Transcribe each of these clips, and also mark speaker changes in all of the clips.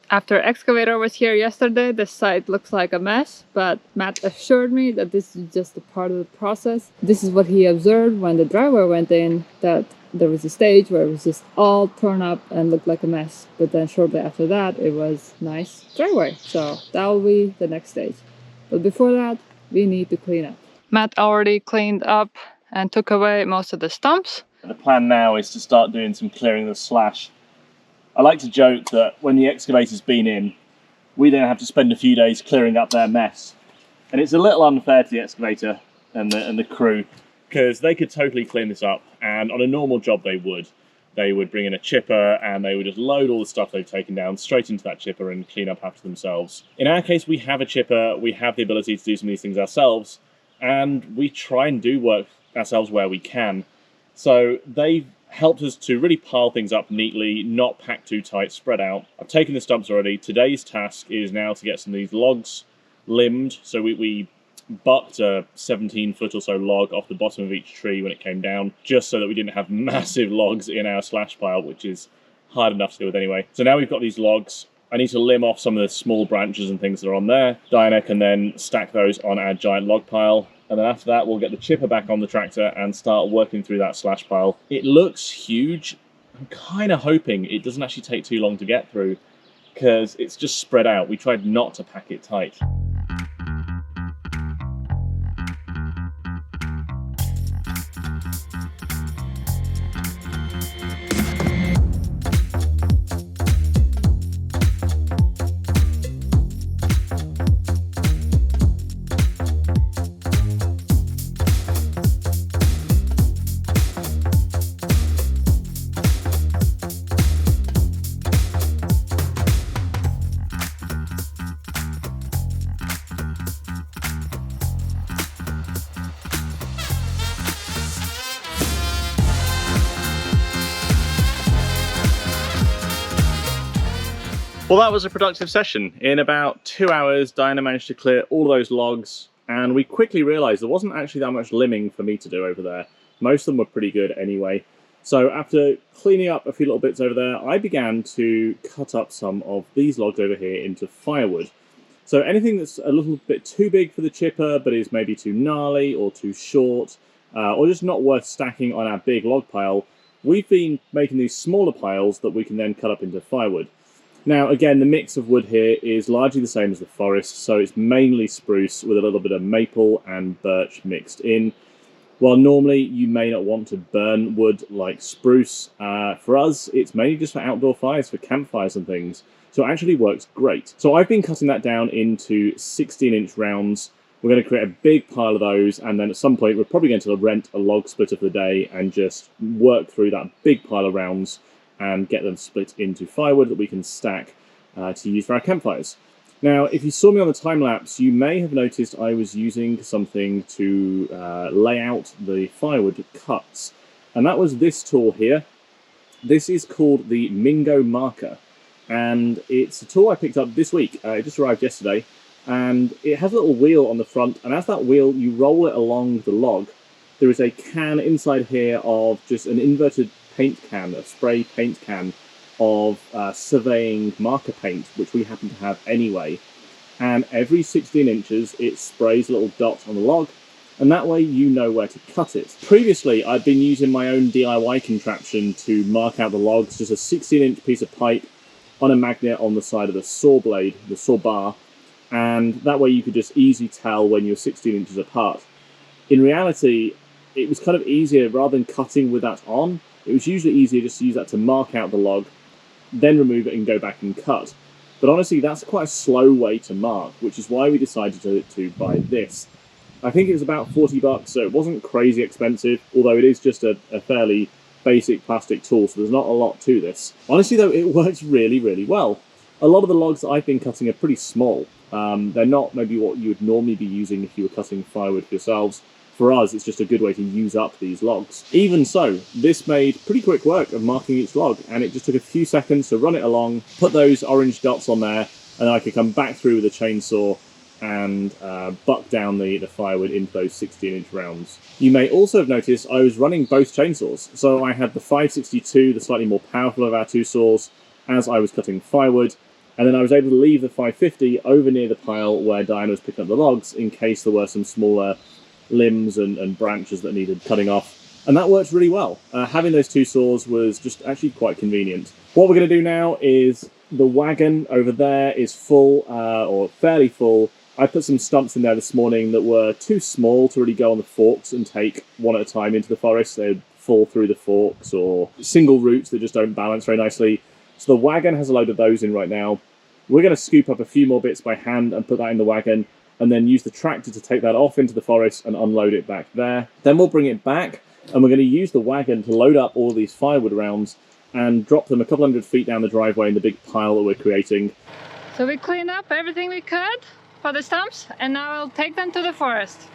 Speaker 1: After excavator was here yesterday, the site looks like a mess, but Matt assured me that this is just a part of the process. This is what he observed when the driver went in, that there was a stage where it was just all torn up and looked like a mess. But then shortly after that, it was nice driveway. So that will be the next stage. But before that, we need to clean up. Matt already cleaned up and took away most of the stumps.
Speaker 2: The plan now is to start doing some clearing of the slash. I like to joke that when the excavator's been in, we then have to spend a few days clearing up their mess. And it's a little unfair to the excavator and the crew, because they could totally clean this up, and on a normal job they would. They would bring in a chipper and they would just load all the stuff they've taken down straight into that chipper and clean up after themselves. In our case, we have a chipper, we have the ability to do some of these things ourselves, and we try and do work ourselves where we can. So they've helped us to really pile things up neatly, not pack too tight, spread out. I've taken the stumps already. Today's task is now to get some of these logs limbed. So we bucked a 17-foot or so log off the bottom of each tree when it came down, just so that we didn't have massive logs in our slash pile, which is hard enough to deal with anyway. So now we've got these logs. I need to limb off some of the small branches and things that are on there. Diana can then stack those on our giant log pile. And then after that, we'll get the chipper back on the tractor and start working through that slash pile. It looks huge. I'm kind of hoping it doesn't actually take too long to get through, because it's just spread out. We tried not to pack it tight. Well, that was a productive session. In about 2 hours, Diana managed to clear all those logs, and we quickly realised there wasn't actually that much limbing for me to do over there. Most of them were pretty good anyway. So after cleaning up a few little bits over there, I began to cut up some of these logs over here into firewood. So anything that's a little bit too big for the chipper, but is maybe too gnarly or too short, or just not worth stacking on our big log pile, we've been making these smaller piles that we can then cut up into firewood. Now, again, the mix of wood here is largely the same as the forest, so it's mainly spruce with a little bit of maple and birch mixed in. While normally you may not want to burn wood like spruce, for us it's mainly just for outdoor fires, for campfires and things, so it actually works great. So I've been cutting that down into 16-inch rounds. We're going to create a big pile of those, and then at some point we're probably going to rent a log splitter for the day and just work through that big pile of rounds and get them split into firewood that we can stack to use for our campfires. Now, if you saw me on the time-lapse, you may have noticed I was using something to lay out the firewood cuts, and that was this tool here. This is called the Mingo Marker, and it's a tool I picked up this week. It just arrived yesterday, and it has a little wheel on the front, and as that wheel, you roll it along the log. There is a can inside here of just an inverted paint can, a spray paint can of surveying marker paint, which we happen to have anyway. And every 16 inches, it sprays a little dot on the log, and that way you know where to cut it. Previously, I'd been using my own DIY contraption to mark out the logs, just a 16-inch piece of pipe on a magnet on the side of the saw blade, the saw bar, and that way you could just easily tell when you're 16 inches apart. In reality, it was kind of easier, rather than cutting with that on, it was usually easier just to use that to mark out the log, then remove it and go back and cut. But honestly, that's quite a slow way to mark, which is why we decided to buy this. I think it was about 40 bucks, so it wasn't crazy expensive, although it is just a fairly basic plastic tool, so there's not a lot to this. Honestly though, it works really, really well. A lot of the logs that I've been cutting are pretty small. They're not maybe what you would normally be using if you were cutting firewood for yourselves. For us, it's just a good way to use up these logs. Even so, this made pretty quick work of marking each log, and it just took a few seconds to run it along, put those orange dots on there, and I could come back through with a chainsaw and buck down the firewood into those 16-inch rounds. You may also have noticed I was running both chainsaws. So I had the 562, the slightly more powerful of our two saws, as I was cutting firewood, And then I was able to leave the 550 over near the pile where Diana was picking up the logs in case there were some smaller limbs and branches that needed cutting off. And that worked really well. Having those two saws was just actually quite convenient. What we're going to do now is the wagon over there is full, or fairly full. I put some stumps in there this morning that were too small to really go on the forks and take one at a time into the forest. They'd fall through the forks, or single roots that just don't balance very nicely. So the wagon has a load of those in right now. We're going to scoop up a few more bits by hand and put that in the wagon, and then use the tractor to take that off into the forest and unload it back there. Then we'll bring it back, and we're going to use the wagon to load up all these firewood rounds and drop them a couple hundred feet down the driveway in the big pile that we're creating.
Speaker 1: So we cleaned up everything we could for the stumps, and now we'll take them to the forest.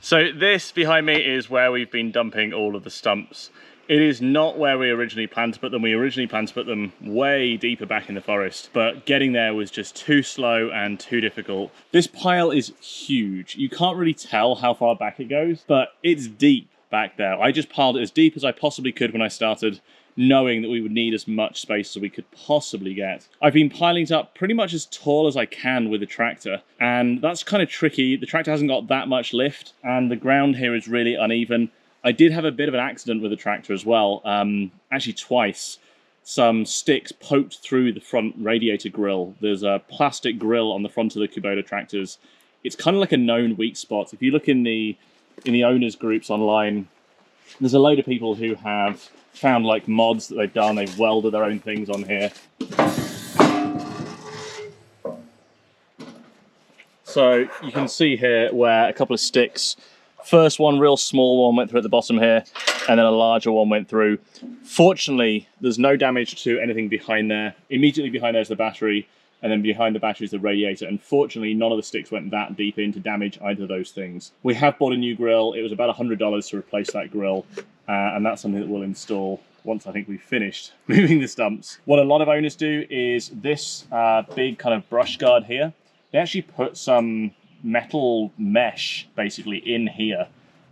Speaker 2: So this behind me is where we've been dumping all of the stumps. It is not where we originally planned to put them. We originally planned to put them way deeper back in the forest, but getting there was just too slow and too difficult. This pile is huge. You can't really tell how far back it goes, but it's deep back there. I just piled it as deep as I possibly could when I started, knowing that we would need as much space as we could possibly get. I've been piling it up pretty much as tall as I can with the tractor, and that's kind of tricky. The tractor hasn't got that much lift, and the ground here is really uneven. I did have a bit of an accident with the tractor as well, actually twice. Some sticks poked through the front radiator grill. There's a plastic grill on the front of the Kubota tractors. It's kind of like a known weak spot. If you look in the owners groups online, there's a load of people who have found like mods that they've done. They've welded their own things on here. So you can see here where a couple of sticks, first one real small one went through at the bottom here, and then a larger one went through. Fortunately, there's no damage to anything behind there. Immediately behind there's the battery, and then behind the battery is the radiator. And fortunately, none of the sticks went that deep in to damage either of those things. We have bought a new grill. It was about $100 to replace that grill, and that's something that we'll install once I think we've finished moving the stumps. What a lot of owners do is this big kind of brush guard here. They actually put some metal mesh basically in here.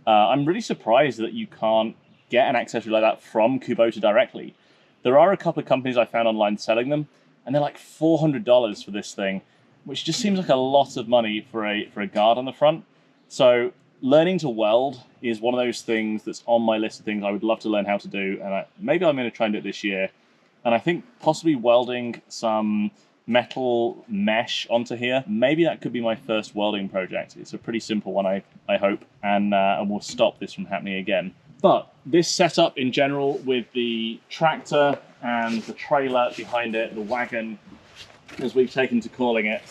Speaker 2: I'm really surprised that you can't get an accessory like that from Kubota directly. There are a couple of companies I found online selling them, and they're like $400 for this thing, which just seems like a lot of money for a guard on the front. So learning to weld is one of those things that's on my list of things I would love to learn how to do, and maybe I'm going to try and do it this year. And I think possibly welding some metal mesh onto here, maybe that could be my first welding project. It's a pretty simple one, I hope, and we'll stop this from happening again. But this setup in general, with the tractor and the trailer behind it, the wagon, as we've taken to calling it,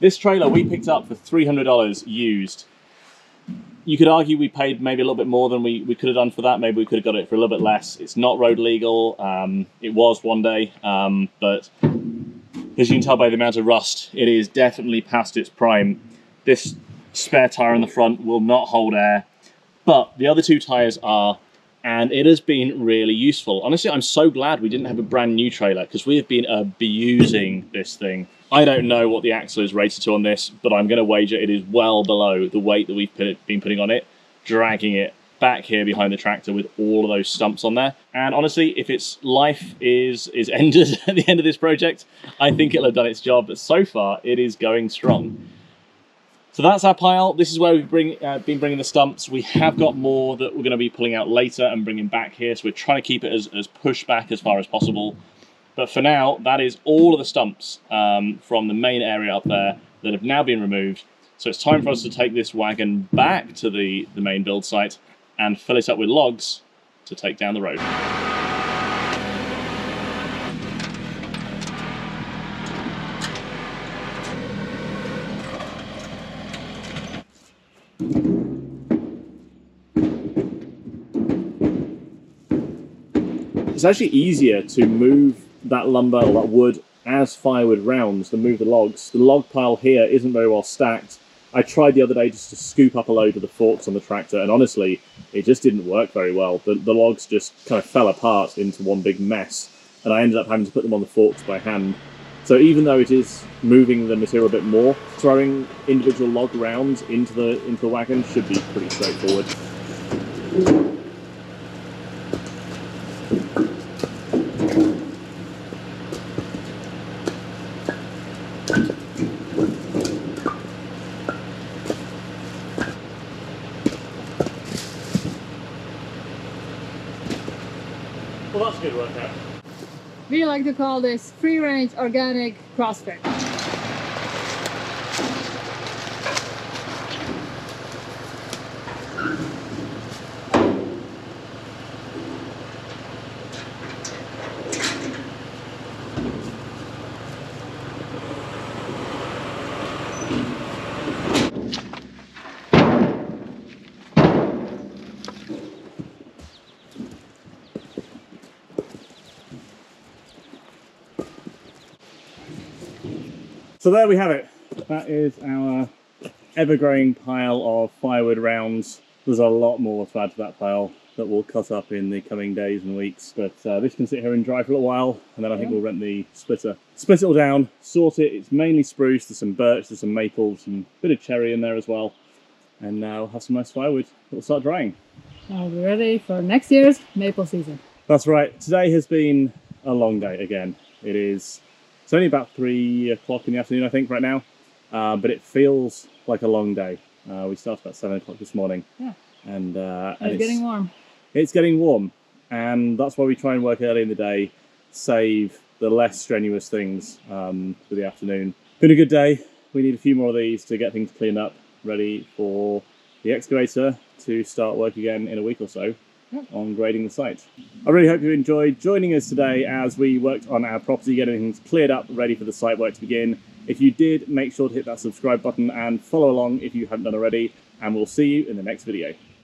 Speaker 2: this trailer we picked up for $300 used. You could argue we paid maybe a little bit more than we could have done for that. Maybe we could have got it for a little bit less. It's not road legal. It was one day, but as you can tell by the amount of rust, it is definitely past its prime. This spare tyre on the front will not hold air, but the other two tyres are, and it has been really useful. Honestly, I'm so glad we didn't have a brand new trailer, because we have been abusing this thing. I don't know what the axle is rated to on this, but I'm going to wager it is well below the weight that we've been putting on it, dragging it back here behind the tractor with all of those stumps on there. And honestly, if its life is ended at the end of this project, I think it'll have done its job. But so far, it is going strong. So that's our pile. This is where we've been bringing the stumps. We have got more that we're going to be pulling out later and bringing back here. So we're trying to keep it as pushed back as far as possible. But for now, that is all of the stumps from the main area up there that have now been removed. So it's time for us to take this wagon back to the main build site and fill it up with logs to take down the road. It's actually easier to move that lumber or that wood as firewood rounds than move the logs. The log pile here isn't very well stacked. I tried the other day just to scoop up a load of the forks on the tractor, and honestly, it just didn't work very well. The logs just kind of fell apart into one big mess, and I ended up having to put them on the forks by hand. So even though it is moving the material a bit more, throwing individual log rounds into the wagon should be pretty straightforward. Well, that's a good workout.
Speaker 1: We like to call this free-range organic CrossFit.
Speaker 2: So there we have it. That is our ever-growing pile of firewood rounds. There's a lot more to add to that pile that we'll cut up in the coming days and weeks. But this can sit here and dry for a little while, and then I think we'll rent the splitter. Split it all down, sort it. It's mainly spruce, there's some birch, there's some maple, some bit of cherry in there as well. And now we'll have some nice firewood that will start drying.
Speaker 1: I'll be ready for next year's maple season.
Speaker 2: That's right. Today has been a long day again. It's only about 3 o'clock in the afternoon, I think, right now, but it feels like a long day. We started about 7 o'clock this morning. Yeah. And
Speaker 1: it's getting warm.
Speaker 2: It's getting warm, and that's why we try and work early in the day, save the less strenuous things for the afternoon. Been a good day. We need a few more of these to get things cleaned up, ready for the excavator to start work again in a week or so. On grading the site. I really hope you enjoyed joining us today as we worked on our property, getting things cleared up, ready for the site work to begin. If you did, make sure to hit that subscribe button and follow along if you haven't done already, and we'll see you in the next video.